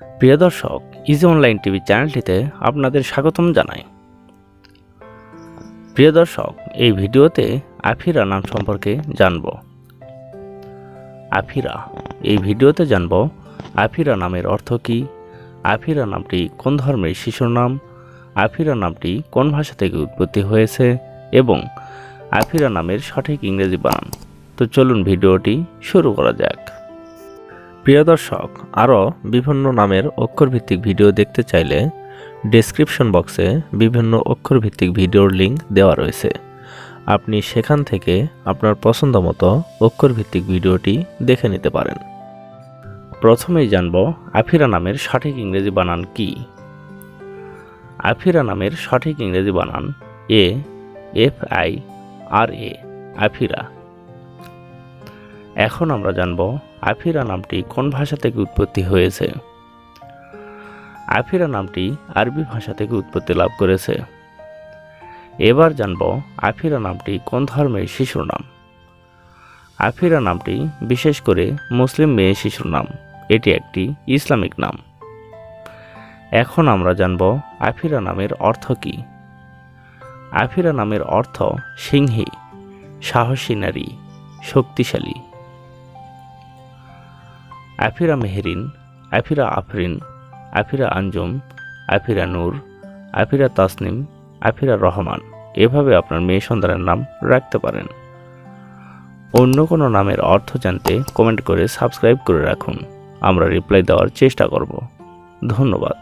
প্রিয় দর্শক, easy online TV চ্যানেলটিতে আপনাদের স্বাগতম জানাই। প্রিয় দর্শক, এই ভিডিওতে আফিরা নাম সম্পর্কে জানব। আফিরা এই ভিডিওতে জানব আফিরা নামের অর্থ কী, আফিরা নামটি কোন ধর্মের শিশুর নাম, আফিরা নামটি কোন ভাষা থেকে উৎপত্তি হয়েছে এবং আফিরা নামের সঠিক ইংরেজি বানান। তো চলুন ভিডিওটি শুরু করা যাক। প্রিয় দর্শক, আরও বিভিন্ন নামের অক্ষরভিত্তিক ভিডিও দেখতে চাইলে ডেসক্রিপশন বক্সে বিভিন্ন অক্ষরভিত্তিক ভিডিওর লিঙ্ক দেওয়া রয়েছে। আপনি সেখান থেকে আপনার পছন্দ মতো অক্ষরভিত্তিক ভিডিওটি দেখে নিতে পারেন। প্রথমেই জানব আফিরা নামের সঠিক ইংরেজি বানান কি। আফিরা নামের সঠিক ইংরেজি বানান AFIRA, আফিরা। এখন আমরা জানব আফিরা নামটি কোন ভাষা থেকে উৎপত্তি হয়েছে। আফিরা নামটি আরবি ভাষা থেকে উৎপত্তি লাভ করেছে। এবার জানব আফিরা নামটি কোন ধর্মের শিশুর নাম। আফিরা নামটি বিশেষ করে মুসলিম মেয়ে শিশুর নাম, এটি একটি ইসলামিক নাম। এখন আমরা জানব আফিরা নামের অর্থ কী। আফিরা নামের অর্থ সিংহী, সাহসী নারী, শক্তিশালী। আফিরা মেহেরিন, আফিরা আফরিন, আফিরা আঞ্জুম, আফিরা নূর, আফিরা তাসনিম, আফিরা রহমান, এভাবে আপনার মেয়ে সন্তানের নাম রাখতে পারেন। অন্য কোনো নামের অর্থ জানতে কমেন্ট করে সাবস্ক্রাইব করে রাখুন, আমরা রিপ্লাই দেওয়ার চেষ্টা করব। ধন্যবাদ।